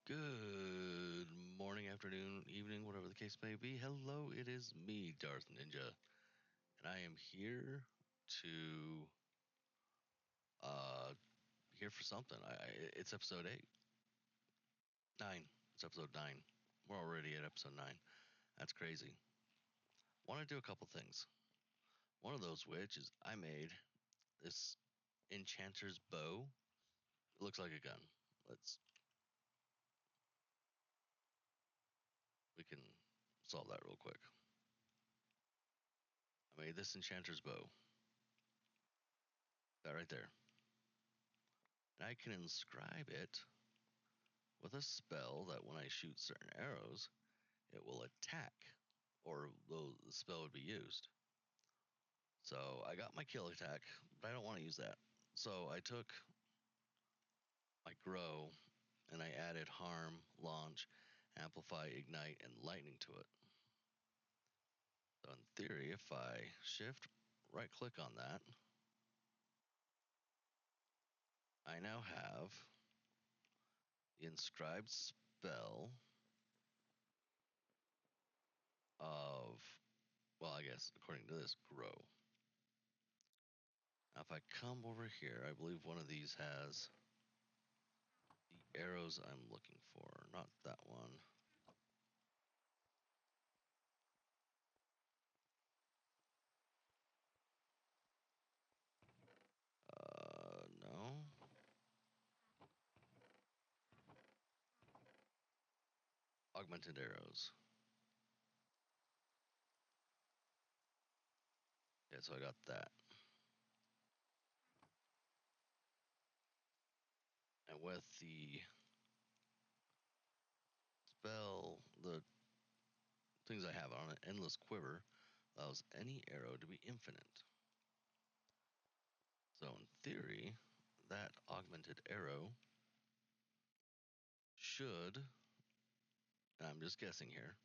Good morning, afternoon, evening, whatever the case may be. Hello, it is me, Darth Ninja, and I am here to here for something. It's episode 9. It's episode 9. We're already at episode 9. That's crazy. Want to do a couple things. One of those which is I made this enchanter's bow. It looks like a gun. We can solve that real quick. I made this enchanter's bow. That right there. And I can inscribe it with a spell that when I shoot certain arrows, it will attack, or the spell would be used. So I got my kill attack, but I don't want to use that. So I took my grow and I added harm, launch, amplify, ignite, and lightning to it. So in theory, if I shift, right click on that, I now have the inscribed spell of, well, I guess according to this, grow. Now if I come over here, I believe one of these has the arrows I'm looking for, not that one. No. Augmented arrows. Yeah, so I got that. And with the spell, the things I have on it, endless quiver, allows any arrow to be infinite. So in theory, that augmented arrow should, and I'm just guessing here,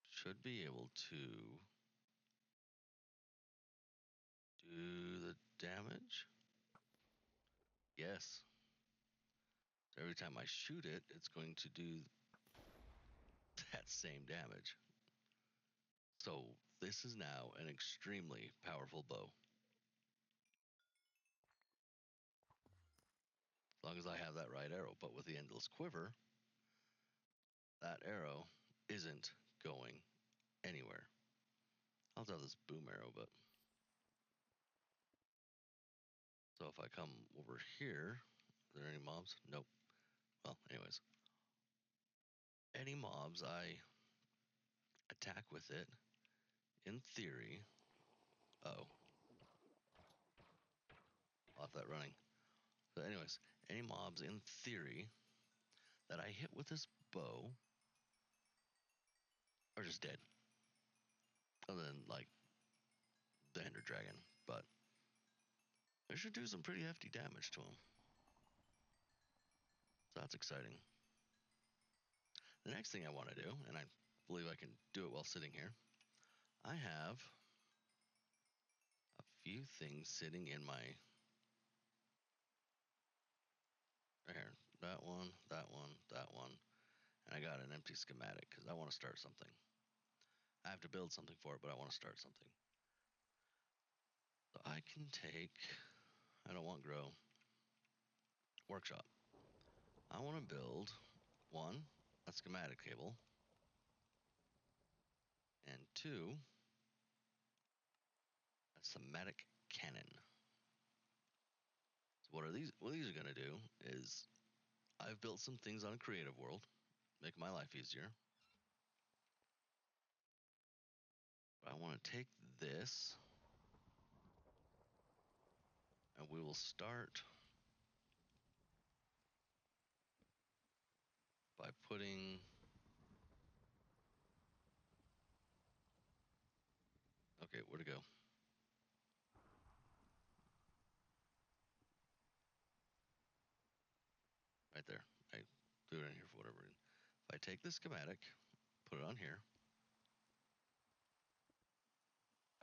should be able to do the damage. Yes. So every time I shoot it, it's going to do that same damage. So this is now an extremely powerful bow. As long as I have that right arrow. But with the endless quiver, that arrow isn't going anywhere. I'll have this boom arrow, but... So if I come over here, are there any mobs? Nope. Well, anyways. Any mobs I attack with it, in theory... Oh. Off that running. So anyways, any mobs in theory that I hit with this bow are just dead. Other than, like, the Ender Dragon. But I should do some pretty hefty damage to him. So that's exciting. The next thing I want to do, and I believe I can do it while sitting here, I have a few things sitting in my... Right here. That one, that one, that one. And I got an empty schematic because I want to start something. I have to build something for it, but I want to start something. So I can take... I don't want grow. Workshop. I want to build, one, a schematic table, and two, a somatic cannon. So what these are going to do is I've built some things on a creative world, make my life easier. But I want to take this, and we will start by putting... Okay, where to go? Right there. I threw it in here for whatever reason. If I take the schematic, put it on here,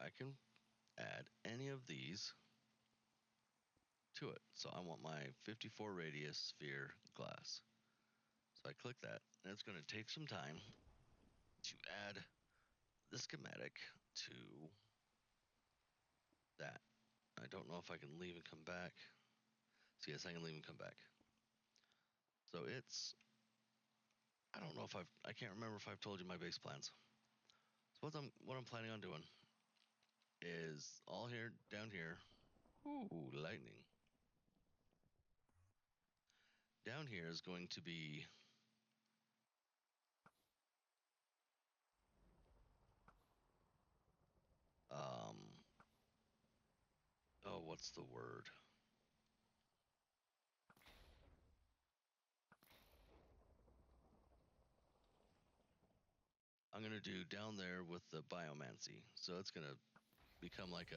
I can add any of these to it. So I want my 54 radius sphere glass. So I click that, and it's going to take some time to add the schematic to that. I don't know if I can leave and come back. So yes, I can leave and come back. So it's, I don't know if I can't remember if I've told you my base plans. So what I'm planning on doing is all here, down here. Ooh, lightning. Down here is going to be oh, what's the word? I'm going to do down there with the biomancy. So it's going to become like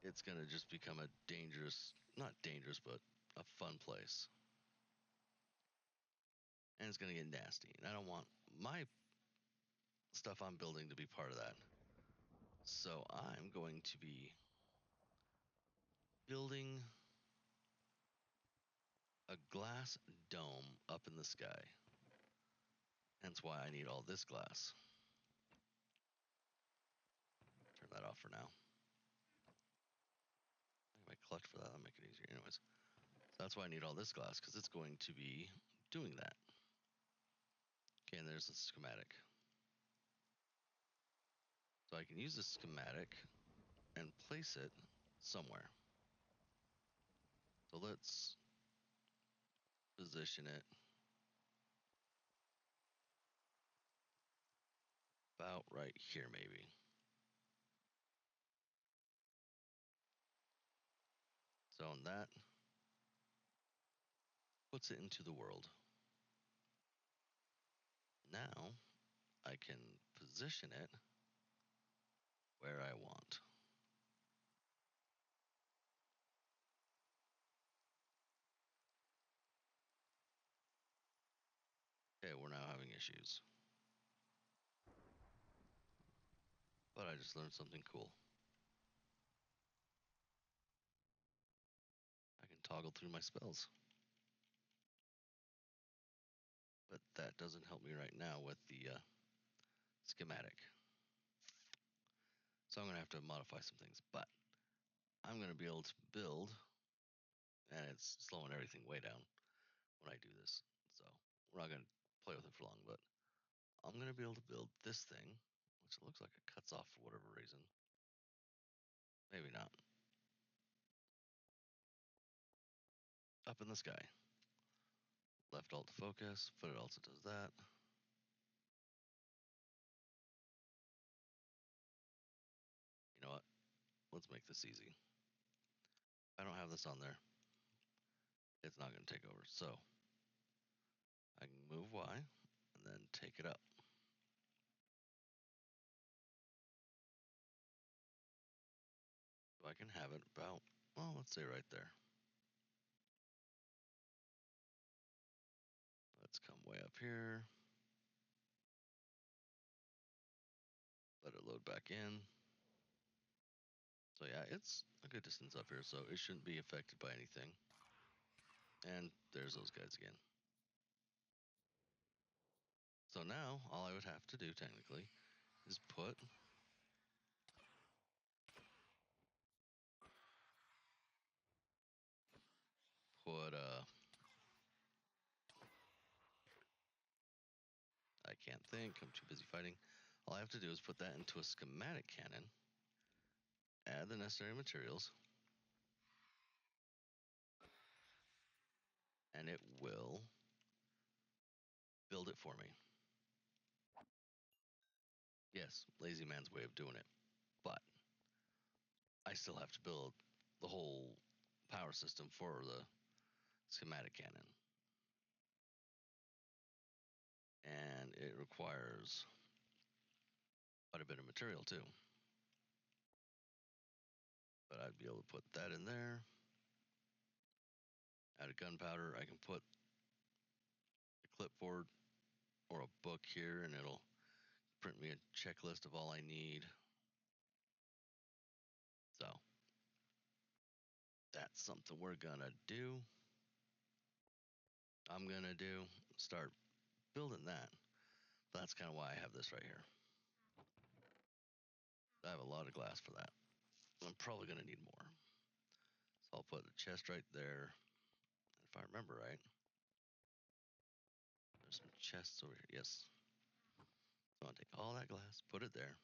it's going to just become a dangerous, not dangerous, but a fun place. And it's going to get nasty. And I don't want my stuff I'm building to be part of that. So I'm going to be building a glass dome up in the sky. Hence why I need all this glass. Turn that off for now. I might collect for that. That'll make it easier. Anyways, so that's why I need all this glass, because it's going to be doing that. Okay, and there's the schematic. So I can use the schematic and place it somewhere. So let's position it about right here, maybe. So on that puts it into the world. Now I can position it where I want. Okay, we're now having issues. But I just learned something cool. I can toggle through my spells. But that doesn't help me right now with the schematic. So I'm going to have to modify some things. But I'm going to be able to build, and it's slowing everything way down when I do this. So we're not going to play with it for long, but I'm going to be able to build this thing, which looks like it cuts off for whatever reason. Maybe not. Up in the sky. Left alt to focus, foot it also does that. You know what? Let's make this easy. If I don't have this on there, it's not going to take over. So I can move Y and then take it up. So I can have it about, well, let's say right there. Let's come way up here. Let it load back in. So yeah, it's a good distance up here, so it shouldn't be affected by anything. And there's those guys again. So now all I would have to do technically is put I can't think, I'm too busy fighting. All I have to do is put that into a schematic cannon, add the necessary materials, and it will build it for me. Yes, lazy man's way of doing it, but I still have to build the whole power system for the schematic cannon. And it requires quite a bit of material too. But I'd be able to put that in there. Add a gunpowder. I can put a clipboard or a book here, and it'll print me a checklist of all I need. something we're gonna do. I'm gonna do. Start building that. That's kind of why I have this right here. I have a lot of glass for that. I'm probably gonna need more. So I'll put the chest right there. If I remember right, there's some chests over here. Yes. So I'll take all that glass, put it there,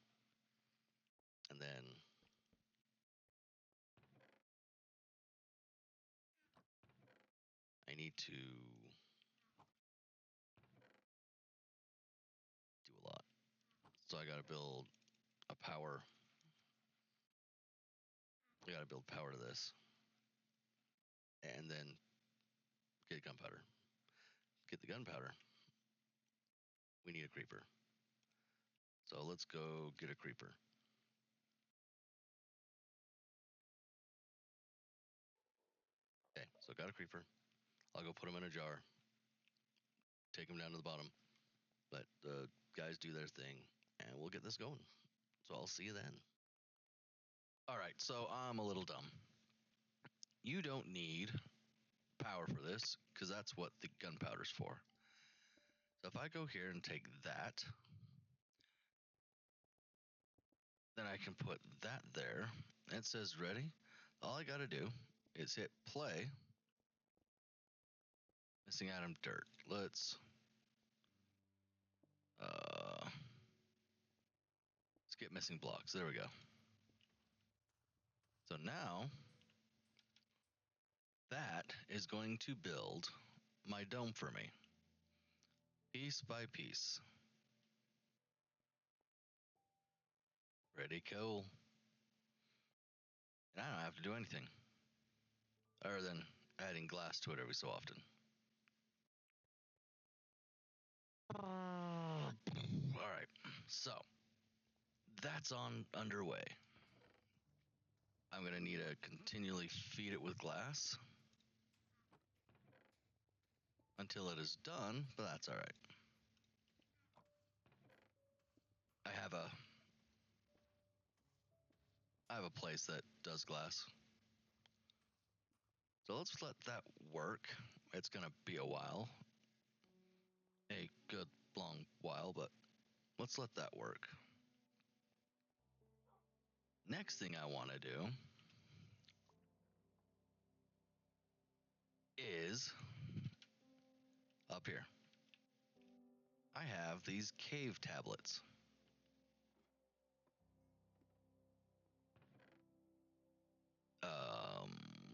and then I need to do a lot. So I gotta build a power. I gotta build power to this, and then get gunpowder. Get the gunpowder. We need a creeper. So let's go get a creeper. Okay, so got a creeper. I'll go put him in a jar. Take him down to the bottom. Let the guys do their thing, and we'll get this going. So I'll see you then. All right, so I'm a little dumb. You don't need power for this because that's what the gunpowder's for. So if I go here and take that, then I can put that there. It says ready. All I got to do is hit play. Missing item dirt. Let's get missing blocks. There we go. So now that is going to build my dome for me, piece by piece. Ready, cool. And I don't have to do anything other than adding glass to it every so often. All right, so that's on underway. I'm gonna need to continually feed it with glass until it is done, but that's all right. I have a place that does glass. So let's let that work. It's gonna be a while. A good long while, but let's let that work. Next thing I want to do is up here. I have these cave tablets.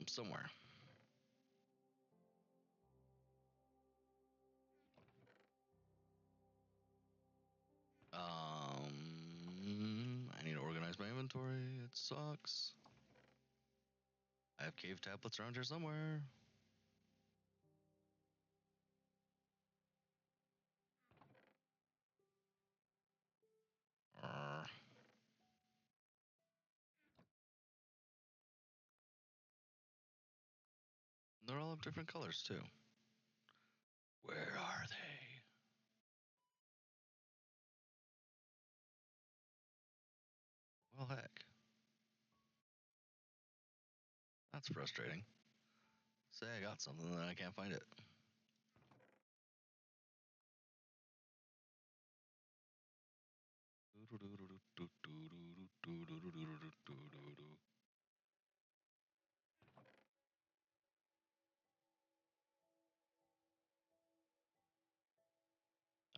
Somewhere. I need to organize my inventory. It sucks. I have cave tablets around here somewhere. They're all of different colors too. Where are they? Well, heck. That's frustrating. Say I got something and I can't find it.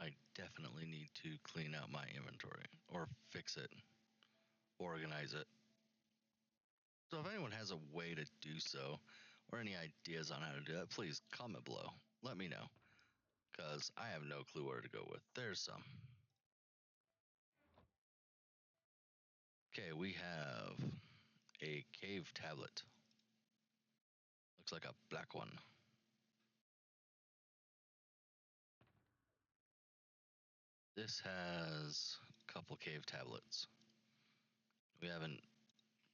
I definitely need to clean out my inventory or fix it, organize it. So if anyone has a way to do so or any ideas on how to do that, please comment below. Let me know because I have no clue where to go with. There's some. Okay, we have a cave tablet. Looks like a black one. This has a couple cave tablets. We have a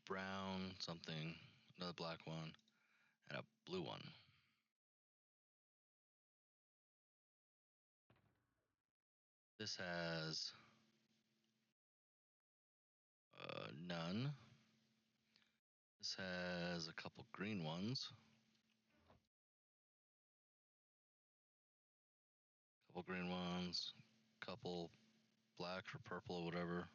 brown something, another black one, and a blue one. This has none. This has a couple green ones. Couple green ones. Couple black or purple or whatever.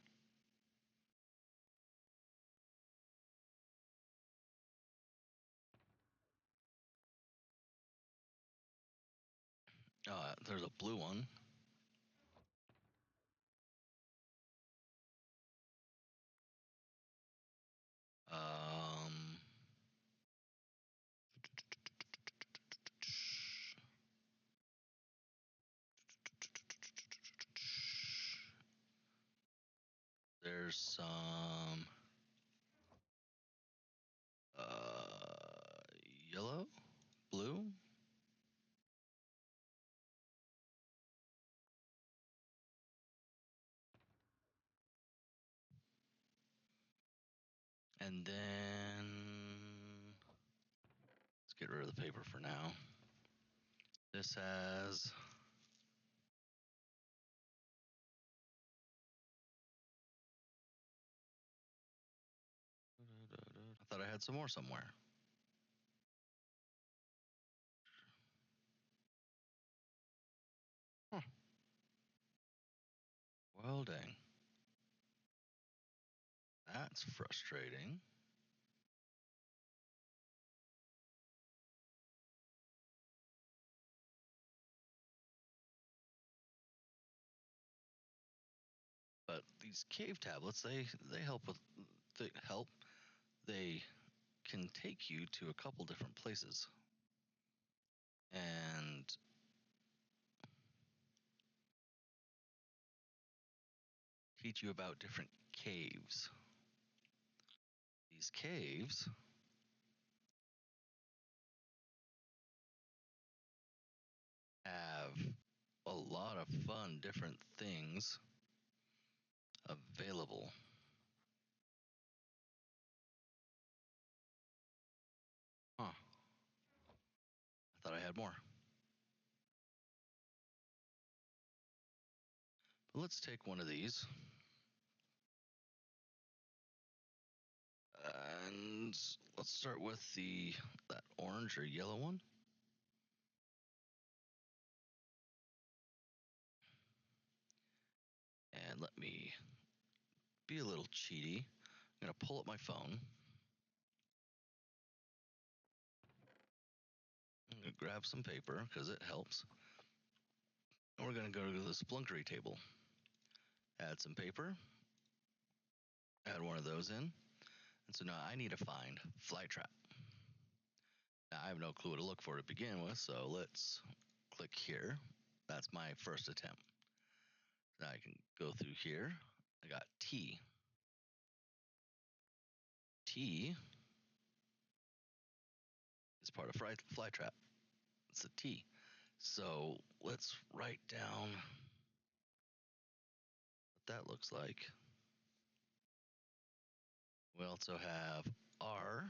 There's a blue one. Um, there's some yellow, blue. And then let's get rid of the paper for now. This has I thought I had some more somewhere. Huh. Well, dang. That's frustrating. But these cave tablets, they help with they can take you to a couple different places and teach you about different caves. These caves have a lot of fun different things available. Huh. I thought I had more. But let's take one of these. And let's start with that orange or yellow one. And let me be a little cheaty. I'm going to pull up my phone. I'm going to grab some paper because it helps. And we're going to go to the splunkery table. Add some paper. Add one of those in. And so now I need to find fly trap. Now I have no clue what to look for to begin with, so let's click here. That's my first attempt. Now I can go through here. I got T. T is part of fly trap. It's a T. So let's write down what that looks like. We also have R.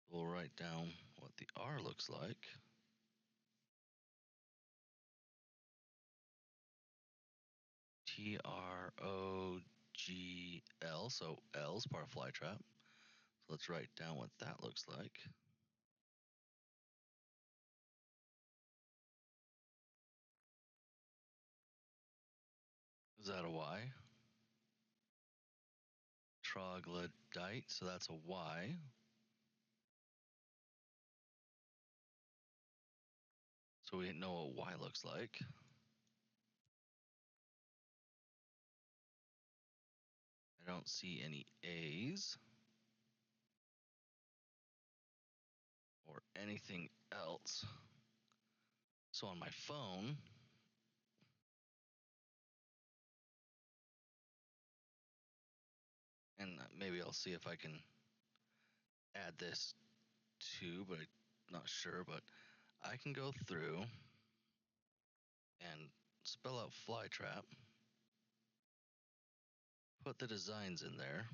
We'll write down what the R looks like. TROGL. So L is part of fly trap. So let's write down what that looks like. Is that a Y? Troglodyte. So that's a Y. So we know what Y looks like. I don't see any A's or anything else. So on my phone, and maybe I'll see if I can add this too, but I'm not sure. But I can go through and spell out flytrap, put the designs in there,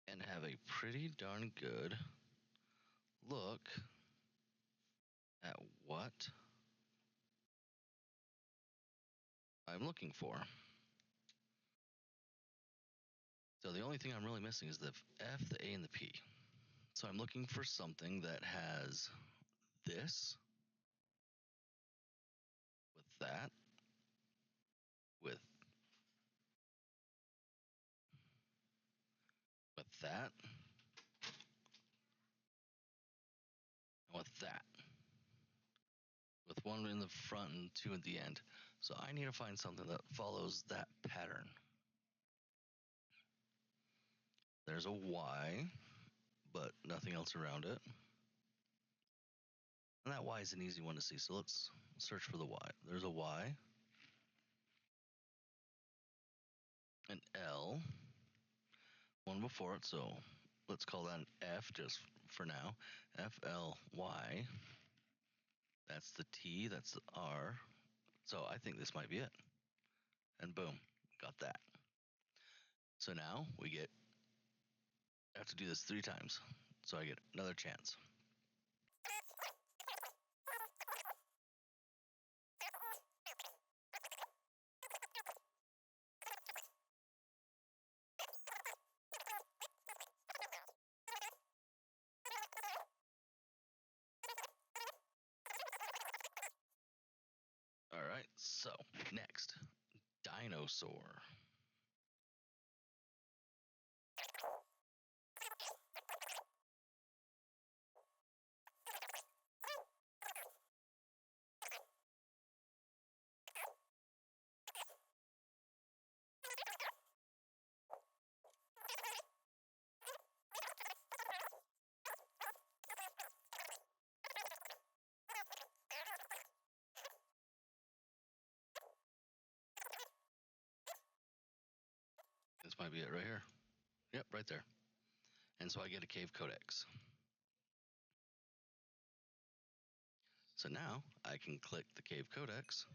and have a pretty darn good look at what I'm looking for. So the only thing I'm really missing is the F, the A, and the P. So I'm looking for something that has this with that with that and with that, with one in the front and two at the end. So I need to find something that follows that pattern. There's a Y, but nothing else around it. And that Y is an easy one to see, so let's search for the Y. There's a Y, an L, one before it, so let's call that an F just for now. FLY. That's the T, that's the R. So I think this might be it. And boom, got that. So now I have to do this 3 times. So I get another chance. All right, so next, dinosaur. This might be it right here. Yep, right there. And so I get a cave codex. So now I can click the cave codex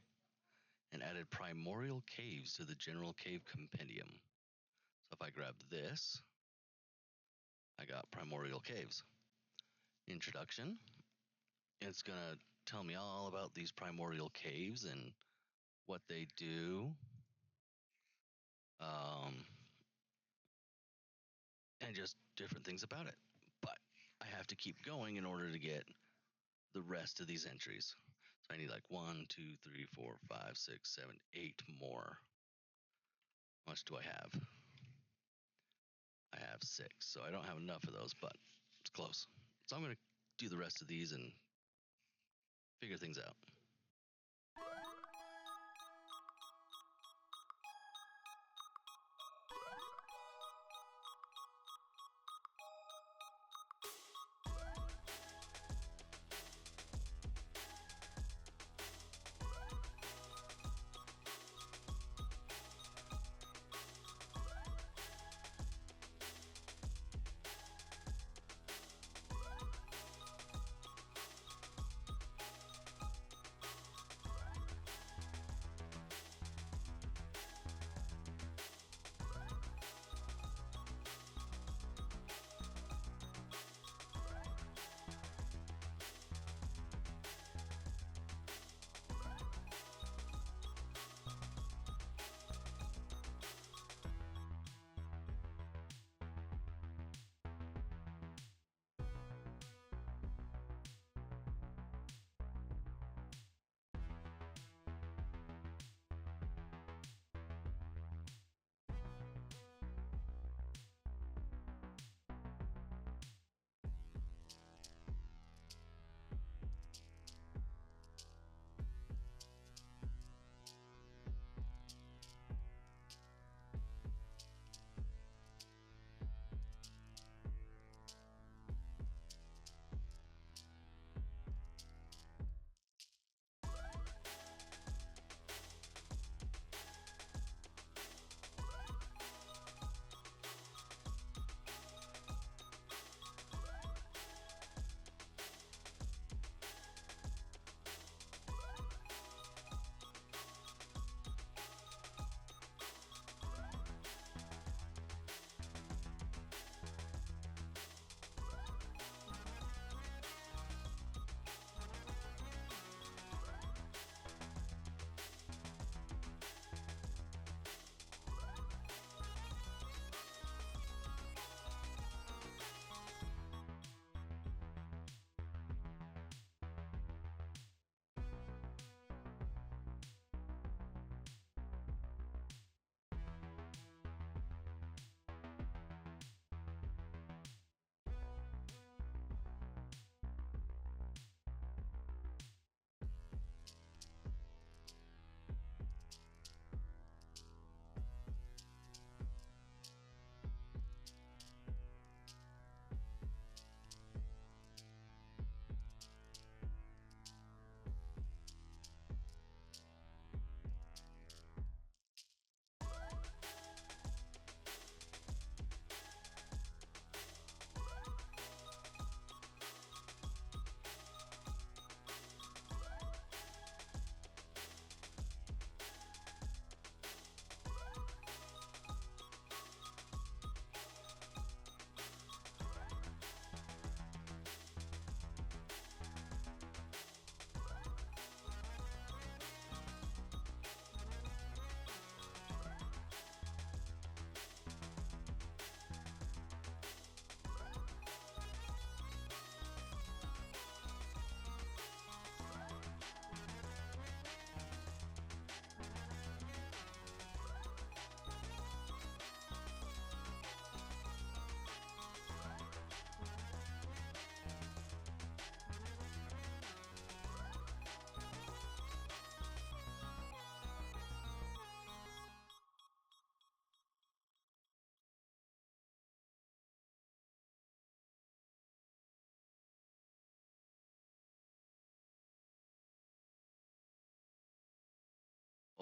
and added primordial caves to the general cave compendium. So if I grab this, I got primordial caves. Introduction. It's going to tell me all about these primordial caves and what they do. And just different things about it. But I have to keep going in order to get the rest of these entries. So I need like 1, 2, 3, 4, 5, 6, 7, 8 more. How much do I have? I have 6, so I don't have enough of those, but it's close. So I'm going to do the rest of these and figure things out.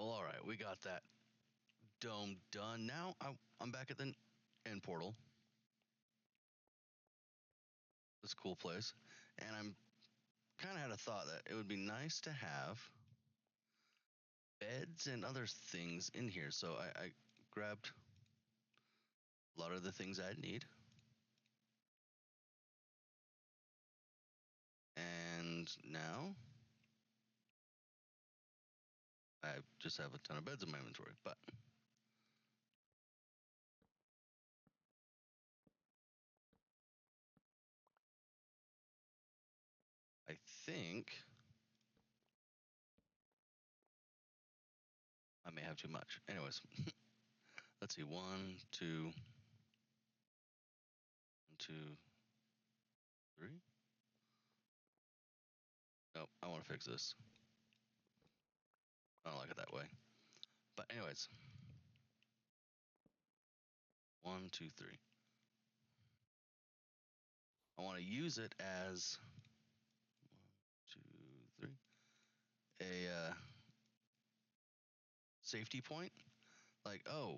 Well, all right, we got that dome done. Now I'm back at the end portal. This cool place, and I'm kind of had a thought that it would be nice to have beds and other things in here. So I grabbed a lot of the things I'd need, and now I just have a ton of beds in my inventory. But I think I may have too much. Anyways, let's see. 1, 2, 1, 2, 3. Nope, I want to fix this. I don't like it that way. But anyways, 1, 2, 3. I want to use it as 1, 2, 3 a safety point. Like, oh,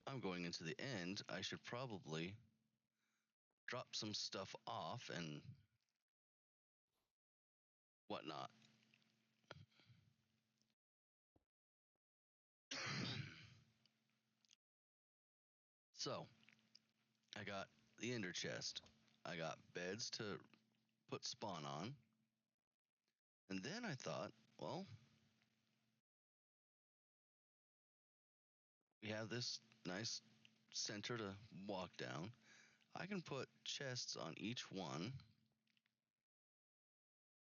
I'm going into the end. I should probably drop some stuff off and whatnot. So I got the ender chest. I got beds to put spawn on. And then I thought, well, we have this nice center to walk down. I can put chests on each one.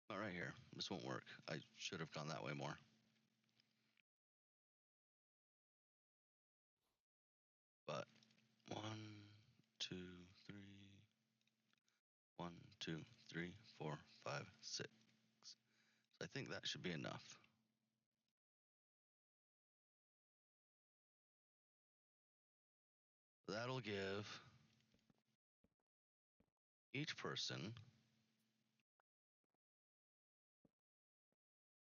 Not right here. This won't work. I should have gone that way more. But 1, 2, 3. 1, 2, 3, 4, 5, 6. So I think that should be enough. That'll give each person,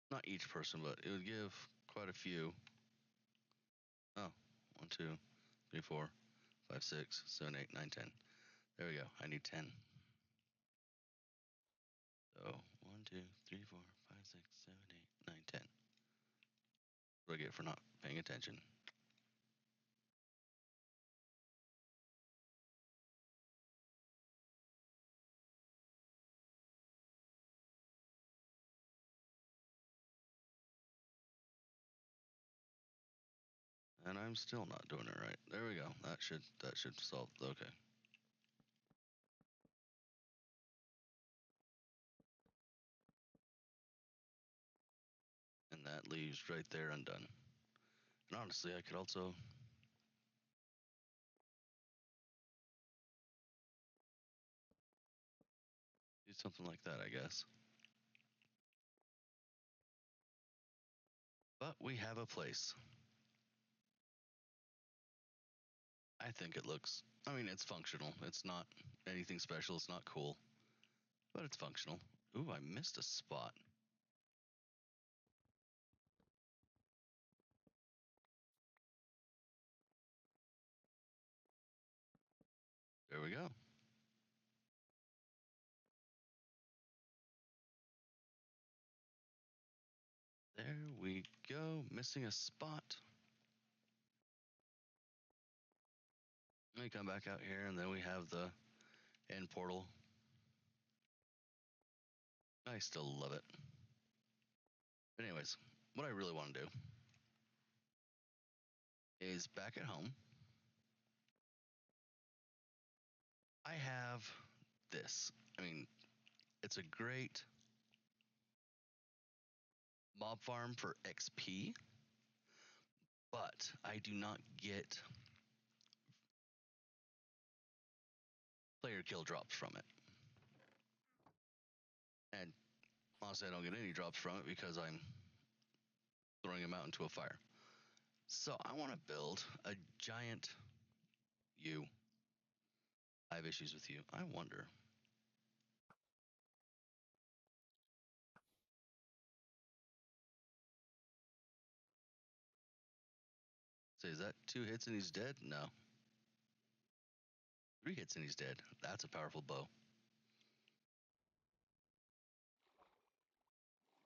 not each person, but it would give quite a few. Oh, 1, 2, 3, 4, 5, 6, 7, 8, 9, 10. There we go. I need 10. So 1, 2, 3, 4, 5, 6, 7, 8, 9, 10. What do I get for not paying attention? And I'm still not doing it right. There we go. That should solve. Okay. And that leaves right there undone. And honestly, I could also do something like that, I guess. But we have a place. I think it looks, I mean, it's functional. It's not anything special. It's not cool, but it's functional. Ooh, I missed a spot. There we go. There we go. Missing a spot. We come back out here, and then we have the end portal. I still love it. But anyways, what I really want to do is back at home. I have this. I mean, it's a great mob farm for XP, but I do not get player kill drops from it. And honestly, I don't get any drops from it because I'm throwing them out into a fire. So I want to build a giant U. I have issues with you. I wonder. So is that 2 hits and he's dead? No. 3 hits and he's dead. That's a powerful bow.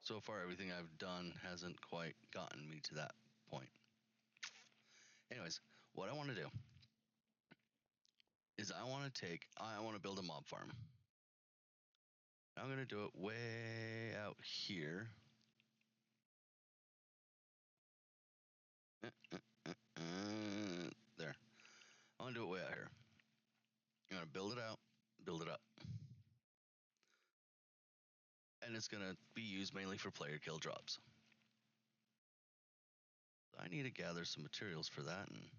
So far, everything I've done hasn't quite gotten me to that point. Anyways, what I want to do is I want to build a mob farm. I'm going to do it way out here. There. I want to do it way out here. I'm going to build it out, build it up. And it's going to be used mainly for player kill drops. I need to gather some materials for that. And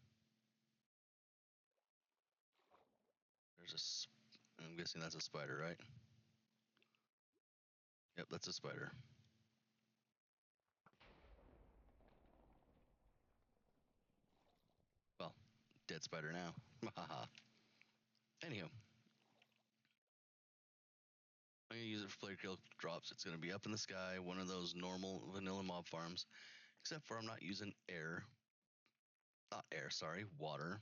I'm guessing that's a spider, right? Yep, that's a spider. Well, dead spider now. Anywho, I'm going to use it for player kill drops. It's going to be up in the sky, one of those normal vanilla mob farms, except for I'm not using water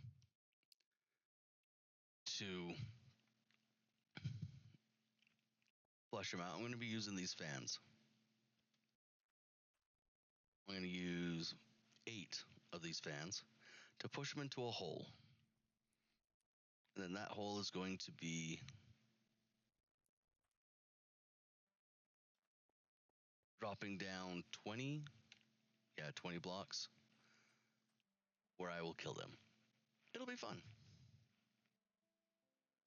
to flush them out. I'm going to be using these fans. I'm going to use 8 of these fans to push them into a hole. And then that hole is going to be dropping down 20 blocks where I will kill them. It'll be fun.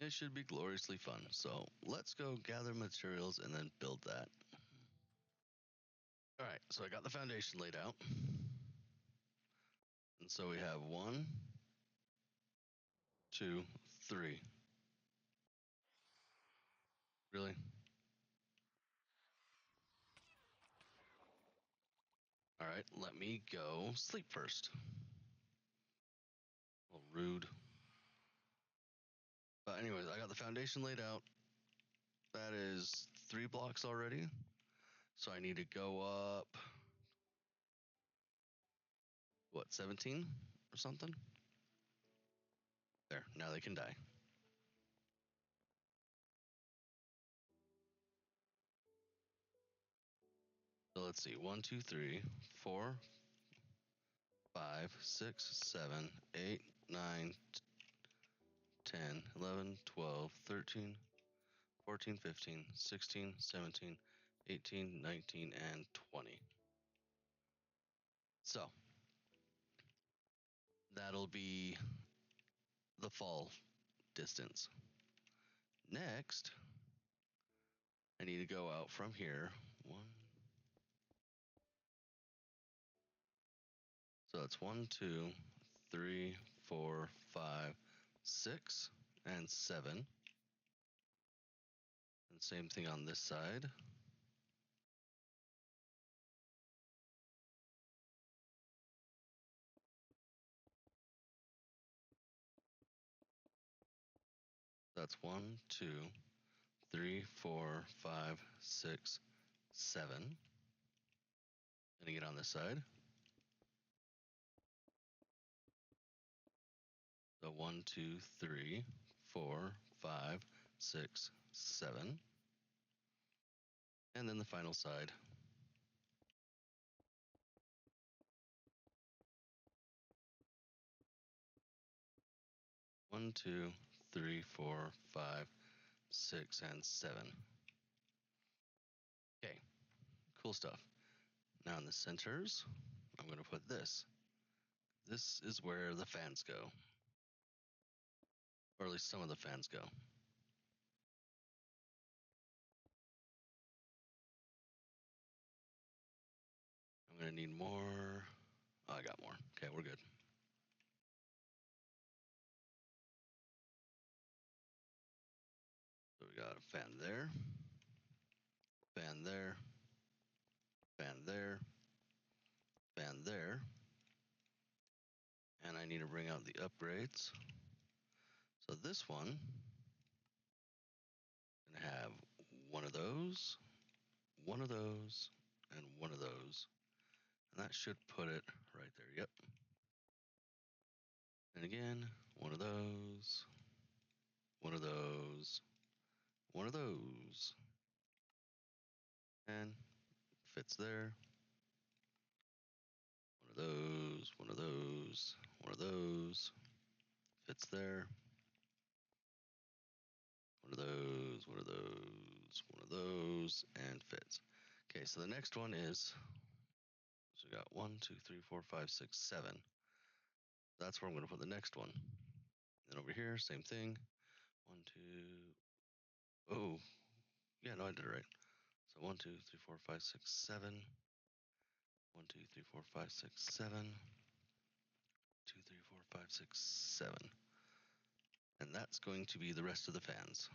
It should be gloriously fun. So let's go gather materials and then build that. All right, so I got the foundation laid out. And so we have 1, 2, 3. Really? All right, let me go sleep first. A little rude. But anyways, I got the foundation laid out. That is 3 blocks already. So I need to go up, 17 or something? There, now they can die. So let's see, 1, 2, 3, 4, 5, 6, 7, 8, 9, 10, 11, 12, 13, 14, 15, 16, 17, 18, 19, and 20. So that'll be the fall distance. Next, I need to go out from here. 1. So that's 1, 2, 3, 4, 5, 6, and 7. And same thing on this side. That's 1, 2, 3, 4, 5, 6, 7. Then you get on this side. So 1, 2, 3, 4, 5, 6, 7. And then the final side. One, 2, 3, 4, 5, 6, and 7. Okay, cool stuff. Now in the centers, I'm going to put this. This is where the fans go. Or at least some of the fans go. I'm going to need more. Oh, I got more. Okay, we're good. So we got a fan there, fan there, fan there, fan there. And I need to bring out the upgrades. So this one, I'm going to have one of those, one of those, and one of those. And that should put it right there. Yep. And again, one of those, one of those, one of those. And fits there. One of those, one of those, one of those. Fits there. One of those, one of those, one of those, and fits. Okay, so the next one is, so we got 1, 2, 3, 4, 5, 6, 7. That's where I'm going to put the next one. Then over here, same thing. 1, 2, oh, yeah, no, I did it right. So 1, 2, 3, 4, 5, 6, 7. 1, 2, 3, 4, 5, 6, 7. 2, 3, 4, 5, 6, 7. And that's going to be the rest of the fans.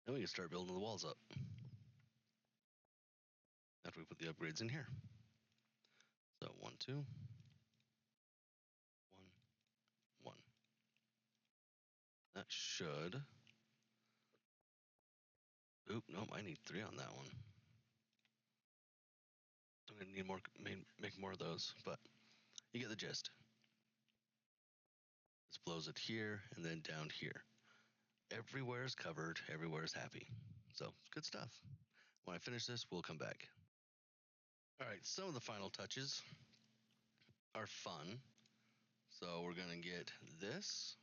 Then we can start building the walls up. After we put the upgrades in here. So 1, 2, 1, 1. That should. Oop, nope, I need 3 on that one. I'm gonna need more, make more of those, but you get the gist. This blows it here and then down here. Everywhere is covered, everywhere is happy. So, good stuff. When I finish this, we'll come back. All right, some of the final touches are fun. So we're gonna get this.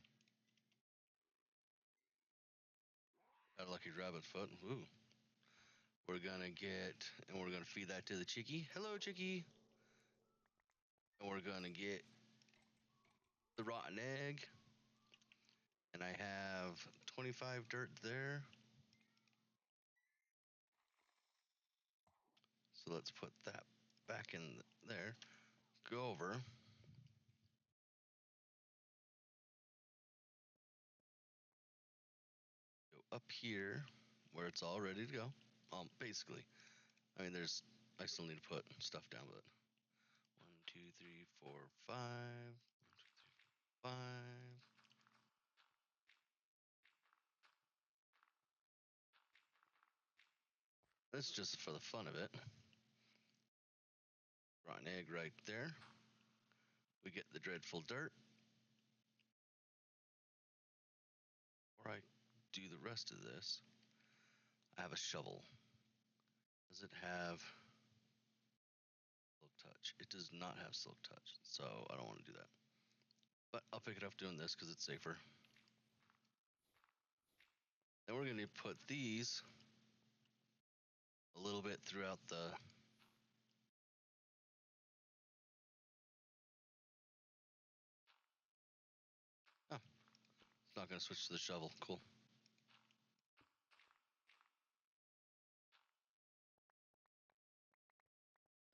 Got a lucky rabbit foot. Ooh. We're gonna get, and we're gonna feed that to the chickie. Hello, chickie. And we're gonna get the rotten egg. And I have 25 dirt there. So let's put that back in there. Go over. Go up here where it's all ready to go. Basically. I mean, I still need to put stuff down, but 1, 2, 3, 4, 5. 1, 2, 3, 4, 5. That's just for the fun of it. Rotten egg right there. We get the dreadful dirt. Before I do the rest of this, I have a shovel. Does it have silk touch? It does not have silk touch, so I don't want to do that. But I'll pick it up doing this because it's safer. Then we're going to put these a little bit throughout the... Oh, it's not going to switch to the shovel. Cool.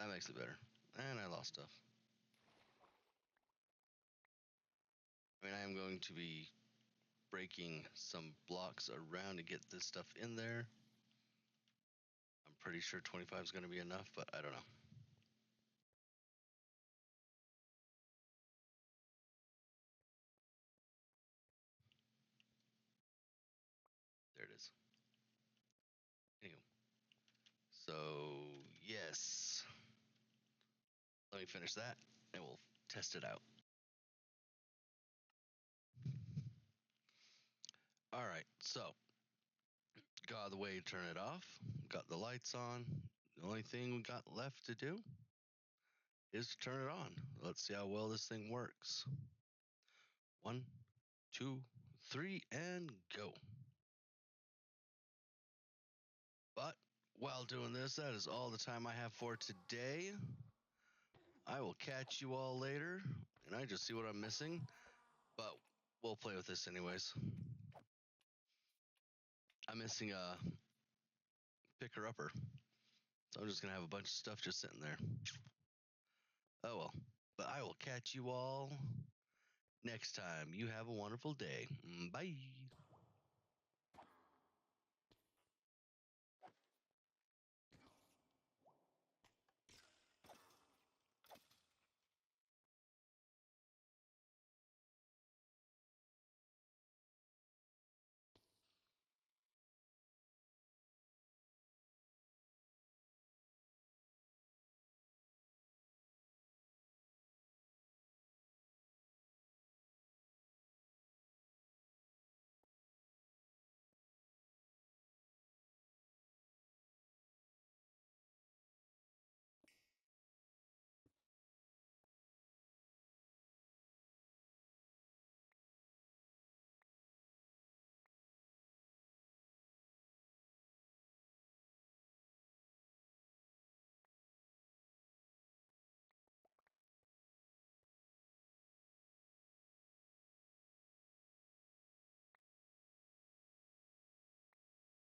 That makes it better. And I lost stuff. I mean, I am going to be breaking some blocks around to get this stuff in there. I'm pretty sure 25 is going to be enough, but I don't know. There it is. Anyway. So, yes. Let me finish that and we'll test it out. All right, so got the way to turn it off, got the lights on. The only thing we got left to do is to turn it on. Let's see how well this thing works. 1, 2, 3, and go. But while doing this, that is all the time I have for today. I will catch you all later, and I just see what I'm missing, but we'll play with this anyways. I'm missing a picker-upper, so I'm just going to have a bunch of stuff just sitting there. Oh well, but I will catch you all next time. You have a wonderful day. Bye.